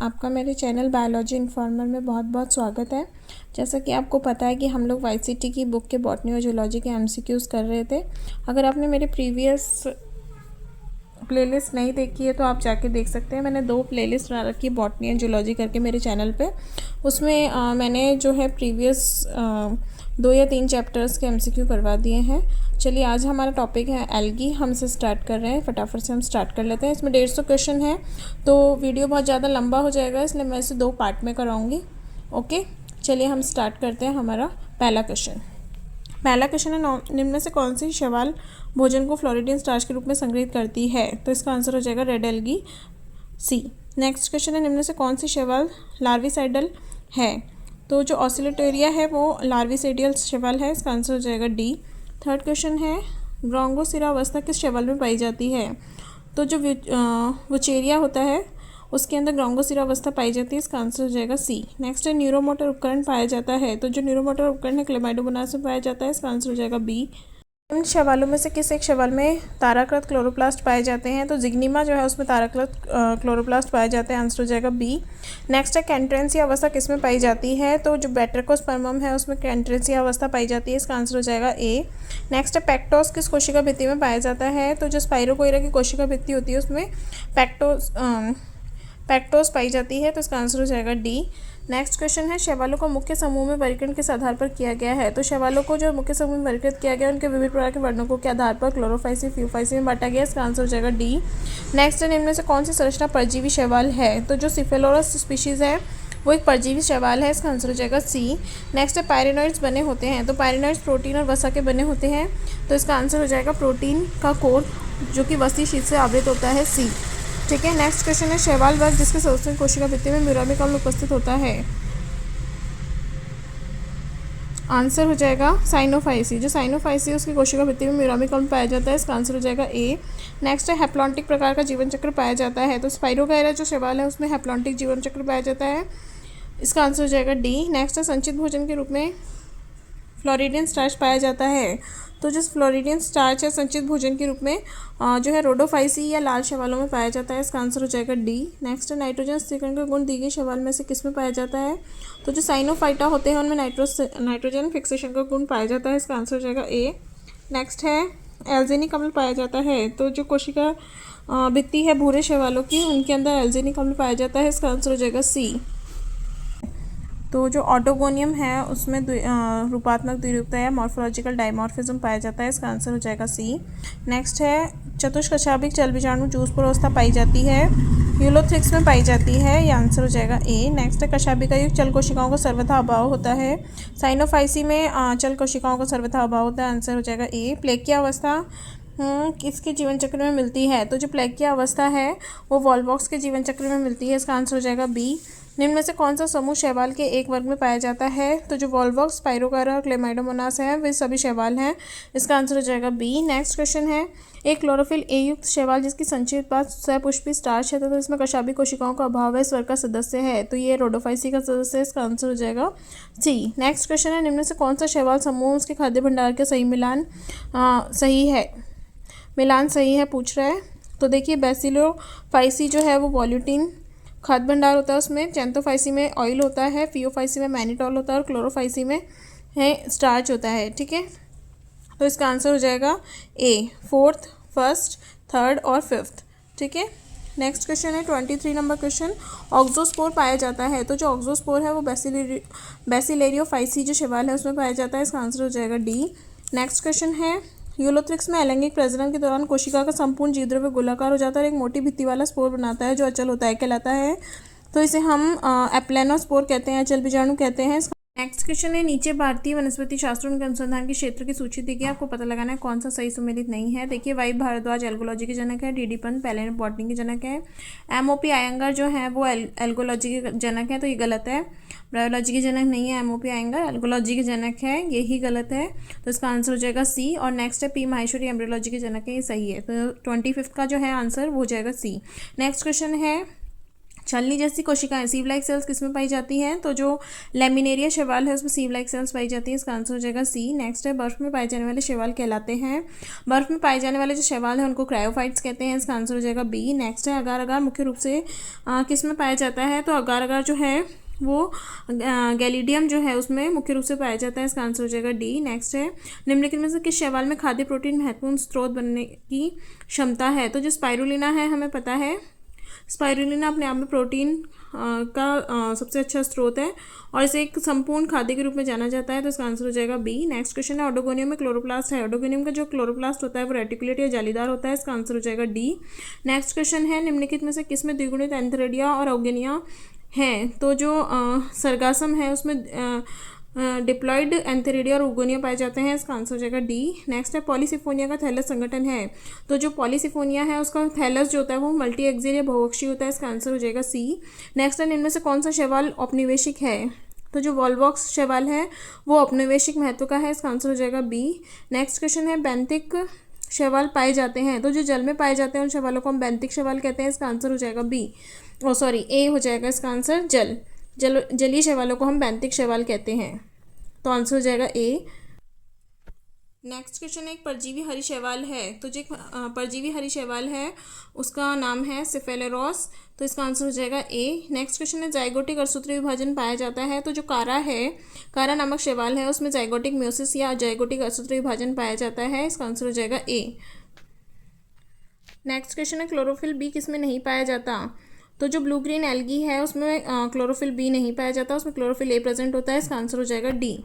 आपका मेरे channel biology informer में बहुत बहुत स्वागत है। जैसा कि आपको पता है कि हम लोग वाईसीटी की बुक के बॉटनी और जूलॉजी के एमसीक्यूज़ कर रहे थे। अगर आपने मेरे प्रीवियस प्लेलिस्ट नहीं देखी है तो आप जाके देख सकते हैं। मैंने 2 प्लेलिस्ट बना रखी है बॉटनी एंड जूलॉजी करके मेरे चैनल पे। उसमें मैंने जो है प्रीवियस 2 या 3 चैप्टर्स के एमसीक्यू करवा दिए हैं। चलिए, आज हमारा टॉपिक है एल्गी। हम इसे स्टार्ट कर रहे हैं, फटाफट से हम स्टार्ट कर लेते हैं। इसमें 150 क्वेश्चन है तो वीडियो बहुत ज़्यादा लंबा हो जाएगा, इसलिए मैं इसे 2 पार्ट में कराऊंगी। ओके, चलिए हम स्टार्ट करते हैं। हमारा पहला क्वेश्चन है, निम्न में से कौन सी शैवाल भोजन को फ्लोरिडीन स्टार्च के रूप में संग्रहित करती है? तो इसका आंसर हो जाएगा रेड एल्गी, सी। नेक्स्ट क्वेश्चन है, निम्न में से कौन सी शैवाल लार्विसाइडल है? तो जो ऑसिलेटोरिया है वो लार्विसाइडियल शैवाल है, इसका आंसर हो जाएगा डी। थर्ड क्वेश्चन है, ब्रोंगोसिरा अवस्था किस शैवाल में पाई जाती है? तो जो वुचेरिया होता है उसके अंदर ग्रोंगोसिरा अवस्था पाई जाती है, इसका आंसर हो जाएगा सी। नेक्स्ट है, न्यूरोमोटर उपकरण पाया जाता है। तो जो न्यूरोमोटर उपकरण है क्लेमाइडोमोनास में पाया जाता है, इसका आंसर हो जाएगा बी। इन शैवालों में से किस एक शैवाल में ताराकृत क्लोरोप्लास्ट पाए जाते हैं? तो जिग्निमा जो है उसमें ताराकृत क्लोरोप्लास्ट पाए जाते हैं, आंसर हो जाएगा बी। नेक्स्ट है, कैंट्रेंसिया अवस्था किस में पाई जाती है? तो जो बैट्रिकोस्पर्मम है उसमें कैंट्रेंसिया अवस्था पाई जाती है, इसका आंसर हो जाएगा ए। नेक्स्ट है, पैक्टोस किस कोशिका भित्ति में पाया जाता है? तो जो स्पाइरोकोइरा की कोशिका भित्ति होती है उसमें पैक्टोस पाई जाती है, तो इसका आंसर हो जाएगा डी। नेक्स्ट क्वेश्चन है, शैवालों को मुख्य समूह में वर्गीकरण किस आधार पर किया गया है? तो शैवालों को जो मुख्य समूह में वर्गीकृत किया गया उनके विभिन्न प्रकार के वर्णकों के आधार पर क्लोरोफाइसी फ्यूफाइसी में बांटा गया, इसका आंसर हो जाएगा डी। नेक्स्ट है, निम्न में से कौन सी संरचना परजीवी शैवाल है? तो जो सिफेलोरस स्पीशीज़ है वो एक परजीवी शैवाल है, इसका आंसर हो जाएगा सी। नेक्स्ट है, पायरेनोइड्स बने होते हैं। तो पायरेनोइड्स प्रोटीन और वसा के बने होते हैं, तो इसका आंसर हो जाएगा प्रोटीन का कोर जो कि वसी शीट से आवृत होता है, सी। ठीक है, नेक्स्ट क्वेश्चन है, शैवाल वर्ग जिसके सदस्यों की कोशिका भित्ति में म्यूरामिक अम्ल उपस्थित होता है, आंसर हो जाएगा साइनोफाइसी। जो साइनोफाइसी उसकी कोशिका भित्ति में म्यूरामिक अम्ल पाया जाता है, इसका आंसर हो जाएगा ए। नेक्स्ट है, हैप्लॉन्टिक प्रकार का जीवन चक्र पाया जाता है। तो स्पाइरोगायरा जो शैवाल है उसमें हैप्लॉन्टिक जीवन चक्र पाया जाता है, इसका आंसर हो जाएगा डी। नेक्स्ट है, संचित भोजन के रूप में फ्लोरिडियन स्टार्च पाया जाता है। तो जो फ्लोरिडियन स्टार्च है संचित भोजन के रूप में जो है रोडोफाइसी या लाल शैवालों में पाया जाता है, इसका आंसर हो जाएगा डी। नेक्स्ट है, नाइट्रोजन स्थिरीकरण का गुण दी गई शैवाल में से किस में पाया जाता है? तो जो साइनोफाइटा होते हैं उनमें नाइट्रोजन फिक्सेशन का गुण पाया जाता है, इसका आंसर हो जाएगा ए। नेक्स्ट है, एल्जेनिक अम्ल पाया जाता है। तो जो कोशिका भित्ति है भूरे शैवालों की उनके अंदर एल्जेनिक अम्ल पाया जाता है, इसका आंसर हो जाएगा सी। तो जो ऑटोगोनियम है उसमें रूपात्मक द्विरूपता या मॉर्फोलॉजिकल डायमॉर्फिज्म पाया जाता है, इसका आंसर हो जाएगा सी। नेक्स्ट है, चतुष्कशाभिक जल बीजाणु जूस अवस्था पाई जाती है, यूलोथ्रिक्स में पाई जाती है, ये आंसर हो जाएगा ए। नेक्स्ट है, कशाभिका युक्त चल कोशिकाओं का सर्वथा अभाव होता है। साइनोफाइसी में चल कोशिकाओं का सर्वथा अभाव होता है, आंसर हो जाएगा ए। प्लेकिया अवस्था किसके जीवन चक्र में मिलती है? तो जो प्लेकिया अवस्था है वो वॉल्वॉक्स के जीवन चक्र में मिलती है, इसका आंसर हो जाएगा बी। निम्न में से कौन सा समूह शैवाल के एक वर्ग में पाया जाता है? तो जो वॉल्वॉक्स, स्पाइरोगायरा और क्लेमाइडोमोनास है वे सभी शैवाल हैं, इसका आंसर हो जाएगा बी। नेक्स्ट क्वेश्चन है, एक क्लोरोफिल ए युक्त शैवाल जिसकी संचित पात सपुष्पी स्टार्च है तो इसमें कशाभी कोशिकाओं का अभाव है, इस वर्ग का सदस्य है। तो ये रोडोफाइसी का सदस्य है, इसका आंसर हो जाएगा सी। नेक्स्ट क्वेश्चन है, निम्न में से कौन सा शैवाल समूह उसके खाद्य भंडार के सही मिलान सही है पूछ रहा है। तो देखिए, बैसिलोफाइसी जो है वो वॉल्यूटिन खाद्य भंडार होता है, उसमें चैंथोफाइसी में ऑयल होता है, फियोफाइसी में मैनिटॉल होता है और क्लोरोफाइसी में है स्टार्च होता है। ठीक है, तो इसका आंसर हो जाएगा ए, 4th, 1st, 3rd और 5th। ठीक है, नेक्स्ट क्वेश्चन है 23 नंबर क्वेश्चन, ऑक्सोस्पोर पाया जाता है। तो जो ऑक्सोस्पोर है वो बैसिलेरियोफाइसी जो शैवाल है उसमें पाया जाता है, इसका आंसर हो जाएगा डी। नेक्स्ट क्वेश्चन है, यूलोथ्रिक्स में अलैंगिक प्रजनन के दौरान कोशिका का संपूर्ण जीवद्रव्य गोलाकार हो जाता है और एक मोटी भित्ति वाला स्पोर बनाता है जो अचल होता है, कहलाता है। तो इसे हम एप्लेनोस्पोर कहते हैं, अचल बीजाणु कहते हैं। नेक्स्ट क्वेश्चन है, नीचे भारतीय वनस्पति शास्त्र उनके अनुसंधान के क्षेत्र की सूची दी गई है, आपको पता लगाना है कौन सा सही सुमेलित नहीं है। देखिए, वाई भारद्वाज एल्गोलॉजी के जनक है, डी पंत पैलेओबॉटनी के जनक है, एमओपी आयंगर जो है वो एल्गोलॉजी के जनक है, तो ये गलत है। बायोलॉजी के जनक नहीं है एमओपी आयंगर, एल्गोलॉजी के जनक है, यही गलत है, तो इसका आंसर हो जाएगा सी। और नेक्स्ट है, पी माहेश्वरी एम्ब्रियोलॉजी के जनक है, ये सही है। तो 25 का जो है आंसर वो हो जाएगा सी। नेक्स्ट क्वेश्चन है, छलनी जैसी कोशिकाएं सीव लाइक सेल्स किसमें पाई जाती हैं, तो जो लेमिनेरिया शैवाल है उसमें सीव लाइक सेल्स पाई जाती है, इसका आंसर हो जाएगा सी। नेक्स्ट है बर्फ में पाए जाने वाले शैवाल कहलाते हैं, बर्फ में पाए जाने वाले जो शैवाल हैं उनको क्रायोफाइट्स कहते हैं, इसका आंसर हो जाएगा बी। नेक्स्ट है अगार अगार मुख्य रूप से किस में पाया जाता है, तो अगार अगार जो है वो गैलिडियम जो है उसमें मुख्य रूप से पाया जाता है, इसका आंसर हो जाएगा डी। नेक्स्ट है निम्नलिखित में से किस शैवाल में खाद्य प्रोटीन महत्वपूर्ण स्रोत बनने की क्षमता है, तो जो स्पाइरुलिना है हमें पता है स्पाइरुलिना अपने आप में प्रोटीन का सबसे अच्छा स्रोत है और इसे एक संपूर्ण खाद्य के रूप में जाना जाता है, तो इसका आंसर हो जाएगा बी। नेक्स्ट क्वेश्चन है ओडोगोनियम में क्लोरोप्लास्ट है, ओडोगोनियम का जो क्लोरोप्लास्ट होता है वो रेटिकुलेट या जालीदार होता है, इसका आंसर हो जाएगा डी। नेक्स्ट क्वेश्चन है निम्नलिखित में से किसमें द्विगुणित एंथेरिडिया और औगेनिया हैं, तो जो सरगासम है उसमें डिप्लॉयड एंथेरिडिया और उगोनिया पाए जाते हैं, इसका आंसर हो जाएगा डी। नेक्स्ट है पॉलीसिफोनिया का थैलस संगठन है, तो जो पॉलीसिफोनिया है उसका थैलस जो होता है वो मल्टी एक्सियल या बहुअक्षीय होता है, इसका आंसर हो जाएगा सी। नेक्स्ट है इनमें से कौन सा शैवाल औपनिवेशिक है, तो जो वॉलवॉक्स शैवाल है वो औपनिवेशिक महत्व का है, इसका आंसर हो जाएगा बी। नेक्स्ट क्वेश्चन है बेंथिक शैवाल पाए जाते हैं, तो जो जल में पाए जाते हैं उन शैवालों को हम बेंथिक शैवाल कहते हैं, इसका आंसर हो जाएगा बी। ए हो जाएगा इसका आंसर। जलीय शैवालों को हम बेंथिक शैवाल कहते हैं, तो आंसर हो जाएगा ए। नेक्स्ट क्वेश्चन एक परजीवी हरी शैवाल है, तो जो एक परजीवी हरी शैवाल है उसका नाम है सिफेलेरोस, तो इसका आंसर हो जाएगा ए। नेक्स्ट क्वेश्चन है जाइगोटिक अर्धसूत्रीय विभाजन पाया जाता है, तो जो कारा है कारा नामक शैवाल है उसमें जाइगोटिक म्योसिस या जाइगोटिक अर्धसूत्रीय विभाजन पाया जाता है, इसका आंसर हो जाएगा ए। नेक्स्ट क्वेश्चन है क्लोरोफिल बी किसमें नहीं पाया जाता, तो जो ब्लू ग्रीन एल्गी है उसमें क्लोरोफिल बी नहीं पाया जाता, उसमें क्लोरोफिल ए प्रेजेंट होता है, इसका आंसर हो जाएगा डी।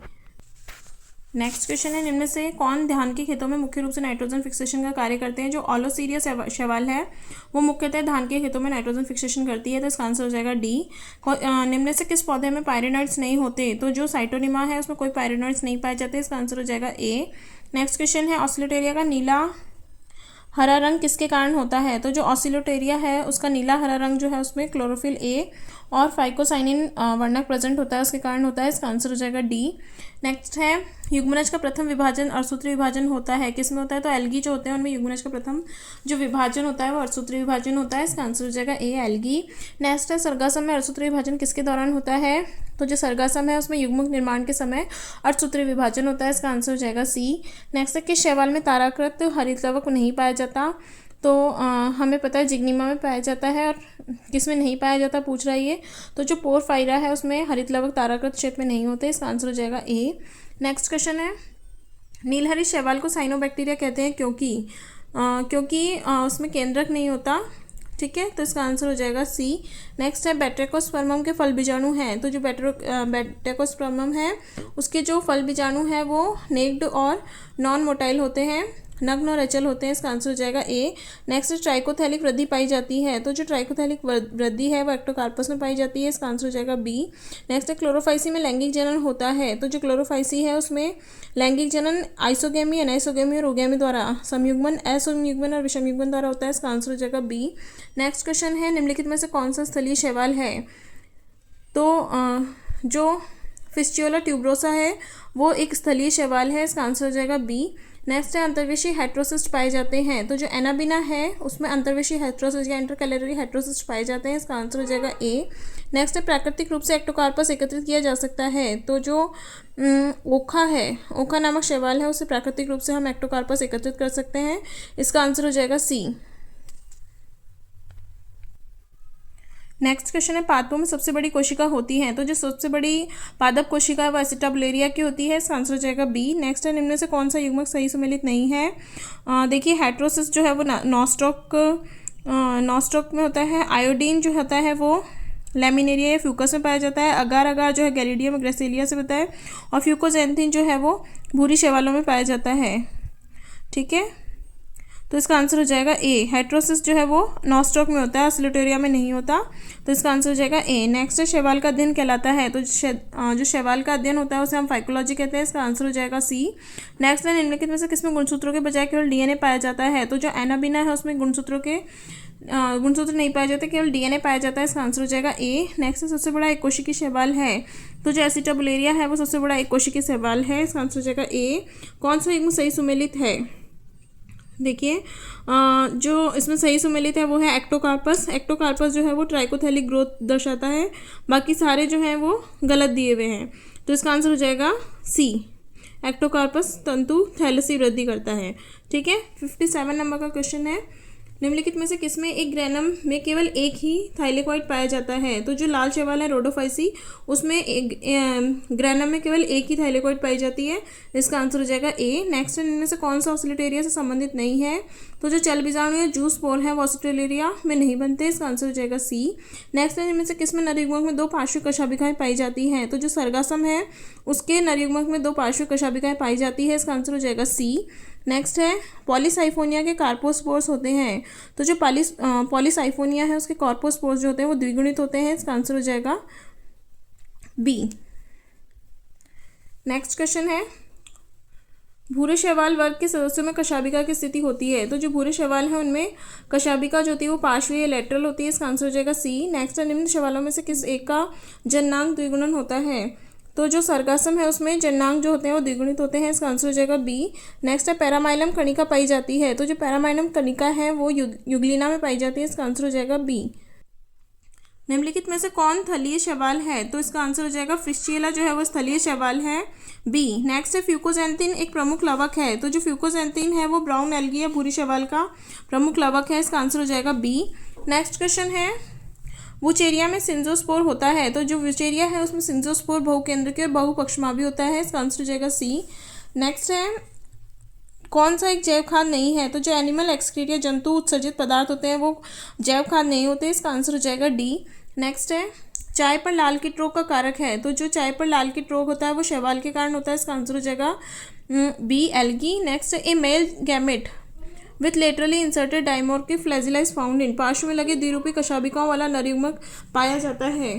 नेक्स्ट क्वेश्चन है निम्न से कौन धान के खेतों में मुख्य रूप से नाइट्रोजन फिक्सेशन का कार्य करते हैं, जो ओलोसीरिया शैवाल है वो मुख्यतः धान के खेतों में नाइट्रोजन फिक्सेशन करती है, तो इसका आंसर हो जाएगा डी। निम्न से किस पौधे में पायरेनॉइड्स नहीं होते, तो जो साइटोनिमा है उसमें कोई पायरेनॉइड्स नहीं पाए जाते, इसका आंसर हो जाएगा ए। नेक्स्ट क्वेश्चन है ऑस्लेटेरिया का नीला हरा रंग किसके कारण होता है, तो जो ऑसिलोटेरिया है उसका नीला हरा रंग जो है उसमें क्लोरोफिल ए और फाइकोसाइनिन वर्णक प्रेजेंट होता है उसके कारण होता है, इसका आंसर हो जाएगा डी। नेक्स्ट है युग्मनज का प्रथम विभाजन अर्धसूत्रीय विभाजन होता है किसमें होता है, तो एल्गी जो होते हैं उनमें युग्मनज का प्रथम जो विभाजन होता है वो अर्धसूत्रीय विभाजन होता है, इसका आंसर हो जाएगा ए एल्गी। नेक्स्ट है सरगासम में अर्धसूत्रीय विभाजन किसके दौरान होता है, तो जो सरगासम है उसमें युग्मक निर्माण के समय अर्धसूत्रीय विभाजन होता है, इसका आंसर हो जाएगा सी। नेक्स्ट है किस शैवाल में ताराकृत हरित लवक नहीं पाया जाता, तो हमें पता है जिग्निमा में पाया जाता है और किसमें नहीं पाया जाता पूछ रहा है ये, तो जो पोरफायरा है उसमें हरित लवक ताराकृत क्षेत्र में नहीं होते, इसका आंसर हो जाएगा ए। नेक्स्ट क्वेश्चन है नीलहरी शैवाल को साइनोबैक्टीरिया कहते हैं क्योंकि उसमें केंद्रक नहीं होता, ठीक है, तो इसका आंसर हो जाएगा सी। नेक्स्ट है बैट्रेकोस्पर्मम के फल बीजाणु हैं, तो जो बैट्रेकोस्पर्मम है उसके जो फल बीजाणु हैं वो नेक्ड और नॉन मोटाइल होते हैं, नग्न और अचल होते हैं, इसका आंसर हो जाएगा ए। नेक्स्ट ट्राइकोथैलिक वृद्धि पाई जाती है, तो जो ट्राइकोथैलिक वृद्धि है वो एक्टोकार्पस में पाई जाती है, इसका आंसर हो जाएगा बी। नेक्स्ट है क्लोरोफाइसी में लैंगिक जनन होता है, तो जो क्लोरोफाइसी है उसमें लैंगिक जनन आइसोगेमी एनाइसोगेमी और ओगेमी द्वारा संयुग्मन असंयुग्मन और विषमयुग्मन द्वारा होता है, इसका आंसर हो जाएगा बी। नेक्स्ट क्वेश्चन है निम्नलिखित में से कौन सा स्थलीय शैवाल है, तो जो फिस्चुला ट्यूबरोसा है वो एक स्थलीय शैवाल है, इसका आंसर हो जाएगा बी। नेक्स्ट है अंतर्वेशी हेट्रोसिस्ट पाए जाते हैं, तो जो एनाबिना है उसमें अंतर्वेशी हेट्रोसिस्ट या इंटरकैलरी हेट्रोसिस्ट पाए जाते हैं, इसका आंसर हो जाएगा ए। नेक्स्ट है प्राकृतिक रूप से एक्टोकार्पस एकत्रित किया जा सकता है, तो जो ओखा है ओखा नामक शैवाल है उसे प्राकृतिक रूप से हम एक्टोकार्पस एकत्रित कर सकते हैं, इसका आंसर हो जाएगा सी। नेक्स्ट क्वेश्चन है पादपों में सबसे बड़ी कोशिका होती है, तो जो सबसे बड़ी पादप कोशिका है वो एसिटाबुलेरिया की होती है, इसका आंसर हो जाएगा बी। नेक्स्ट है निम्न से कौन सा युग्मक सही सम्मिलित नहीं है, देखिए हेट्रोसिस जो है वो नॉस्टॉक में होता है, आयोडीन जो होता है वो लेमिनेरिया या फ्यूकस में पाया जाता है, अगार अगार जो है गैलिडियम ग्रेसिलिया से होता है और फ्यूकोजेंथिन जो है वो भूरी शैवालों में पाया जाता है, ठीक है, तो इसका आंसर हो जाएगा ए। हेट्रोसिस जो है वो नॉस्टॉक में होता है, ऑसिलोटेरिया में नहीं होता, तो इसका आंसर हो जाएगा ए। नेक्स्ट है शैवाल का अध्ययन कहलाता है, तो जो शैवाल का अध्ययन होता है उसे हम फाइकोलॉजी कहते हैं, इसका आंसर हो जाएगा सी। नेक्स्ट है निम्नलिखित में से किसमें गुणसूत्रों के बजाय केवल डीएनए पाया जाता है, तो जो एनाबिना है उसमें गुणसूत्र नहीं पाए जाते, केवल डीएनए पाया जाता है, इसका आंसर हो जाएगा ए। नेक्स्ट है सबसे बड़ा एक कोशिकीय शैवाल है, तो जो एसिटाबुलेरिया है वो सबसे बड़ा एक कोशिकीय शैवाल है, इसका आंसर हो जाएगा ए। कौन सा युग्म सही सुमेलित है, देखिए जो इसमें सही सुमेलित है वो है एक्टोकार्पस। एक्टोकार्पस जो है वो ट्राइकोथेलिक ग्रोथ दर्शाता है, बाकी सारे जो हैं वो गलत दिए हुए हैं। तो इसका आंसर हो जाएगा सी, एक्टोकार्पस तंतु थैलेसी वृद्धि करता है। ठीक है, 57 नंबर का क्वेश्चन है, निम्नलिखित में से किसमें एक ग्रैनम में केवल एक ही थाइलेकॉइड पाया जाता है। तो जो लाल शैवाल है रोडोफाइसी, उसमें एक ग्रैनम में केवल एक ही थाइलेकॉइड पाई जाती है। इसका आंसर हो जाएगा ए। नेक्स्ट है, इनमें से कौन सा ऑस्ट्रेलेरिया से संबंधित नहीं है। तो जो चल बीजाणु या जूस पोर है वो ऑस्ट्रेलेरिया में नहीं बनते। इसका आंसर हो जाएगा सी। नेक्स्ट है, इनमें से किसमें नरयुग्मक में दो पार्श्विक कशाभिकाएं पाई जाती हैं। तो जो सर्गासम है उसके नरयुग्मक में दो पार्श्विक कशाभिकाएं पाई जाती है। इसका आंसर हो जाएगा सी। नेक्स्ट है, पॉलीसाइफोनिया के कार्पोस्पोर्स होते हैं। तो जो पॉलीसाइफोनिया है उसके कार्पोस्पोर्स जो होते हैं वो द्विगुणित होते हैं। इसका आंसर हो जाएगा बी। नेक्स्ट क्वेश्चन है, भूरे शैवाल वर्ग के सदस्यों में कशाभिका की स्थिति होती है। तो जो भूरे शैवाल है उनमें कशाभिका जो होती है वो पार्श्वीय या लेटरल होती है। इसका आंसर हो जाएगा सी। नेक्स्ट है, निम्न शैवालों में से किस एक का जननांग द्विगुणन होता है। तो जो सर्गासम है उसमें जननांग जो होते हैं वो द्विगुणित होते हैं। इसका आंसर हो जाएगा बी। नेक्स्ट है, पैरामाइलम कणिका पाई जाती है। तो जो पैरामाइलम कणिका है वो युग्लिना में पाई जाती है। इसका आंसर हो जाएगा बी। निम्नलिखित में से कौन थलीय शैवाल है। तो इसका आंसर हो जाएगा फिश्चिएला जो है वो स्थलीय शैवाल है, बी। नेक्स्ट है, फ्यूकोजेंथिन एक प्रमुख लवक है। तो जो फ्यूकोजेंथिन है वो ब्राउन एल्गी या भूरी शैवाल का प्रमुख लवक है। इसका आंसर हो जाएगा बी। नेक्स्ट क्वेश्चन है, वुचेरिया में सिंजोस्पोर होता है। तो जो वुचेरिया है उसमें सिंजोस्पोर बहुकेंद्रकीय और बहुपक्षमावी होता है। इसका आंसर हो जाएगा सी। नेक्स्ट है, कौन सा एक जैव खाद नहीं है। तो जो एनिमल एक्सक्रीट या जंतु उत्सर्जित पदार्थ होते हैं वो जैव खाद नहीं होते। इसका आंसर हो जाएगा डी। नेक्स्ट है, चाय पर लाल कीट रोग का कारक है। तो जो चाय पर लाल कीट रोग होता है वो शैवाल के कारण होता है। इसका आंसर हो जाएगा बी, एल्गी। नेक्स्ट है, a male gamete with laterally inserted dimorphic flagella is found in. पार्श्व में लगे द्विरूपी कशाभिकाओं वाला नरयुग्मक पाया जाता है।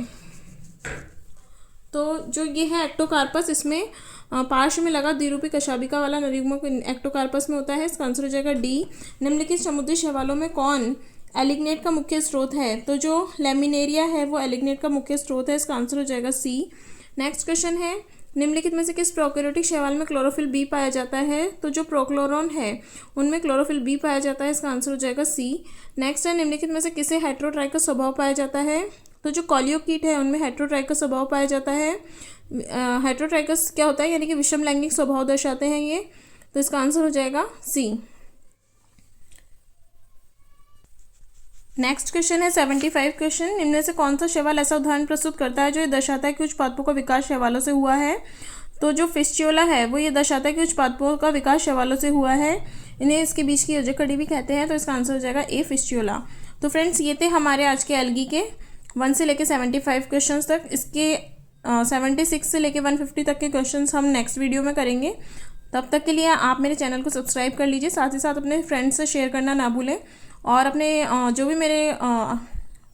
तो जो ये है एक्टोकार्पस, इसमें पार्श्व में लगा द्विरूपी कशाभिका वाला नरयुग्मक एक्टोकार्पस में होता है। इसका आंसर हो जाएगा डी। निम्नलिखित समुद्री शैवालों में कौन एलिग्नेट का मुख्य स्रोत है। तो जो लेमिनेरिया है वो एलिग्नेट का मुख्य स्रोत है। इसका आंसर हो जाएगा सी। नेक्स्ट क्वेश्चन है, निम्नलिखित में से किस प्रोकैरियोटिक शैवाल में क्लोरोफिल बी पाया जाता है। तो जो प्रोक्लोरोन है उनमें क्लोरोफिल बी पाया जाता है। इसका आंसर हो जाएगा सी। नेक्स्ट है, निम्नलिखित में से किसे हेटेरोट्राइकस स्वभाव पाया जाता है। तो जो कॉलियोकीट है उनमें हेटेरोट्राइकस स्वभाव पाया जाता है। हेटेरोट्राइकस क्या होता है, यानी कि विषम लैंगिक स्वभाव दर्शाते हैं ये। तो इसका आंसर हो जाएगा सी। नेक्स्ट क्वेश्चन है 75 क्वेश्चन, इनमें से कौन सा शैवाल ऐसा उदाहरण प्रस्तुत करता है जो ये दर्शाता है कि उच्च पादपों का विकास शैवालों से हुआ है। तो जो फिश्चियोला है वो ये दर्शाता है कि उच्च पादपों का विकास शैवालों से हुआ है। इन्हें इसके बीच की योजक कड़ी भी कहते हैं। तो इसका आंसर हो जाएगा ए, फिश्चियोला। तो फ्रेंड्स, ये थे हमारे आज के एल्गी के 1 से लेकर 75 क्वेश्चन तक। इसके 76 से लेकर 150 तक के क्वेश्चन हम नेक्स्ट वीडियो में करेंगे। तब तक के लिए आप मेरे चैनल को सब्सक्राइब कर लीजिए, साथ ही साथ अपने फ्रेंड्स से शेयर करना ना भूलें, और अपने जो भी मेरे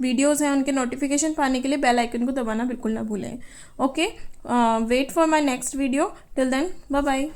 वीडियोज़ हैं उनके नोटिफिकेशन पाने के लिए बेल आइकन को दबाना बिल्कुल ना भूलें। Okay, wait for my next video. Till then, bye bye.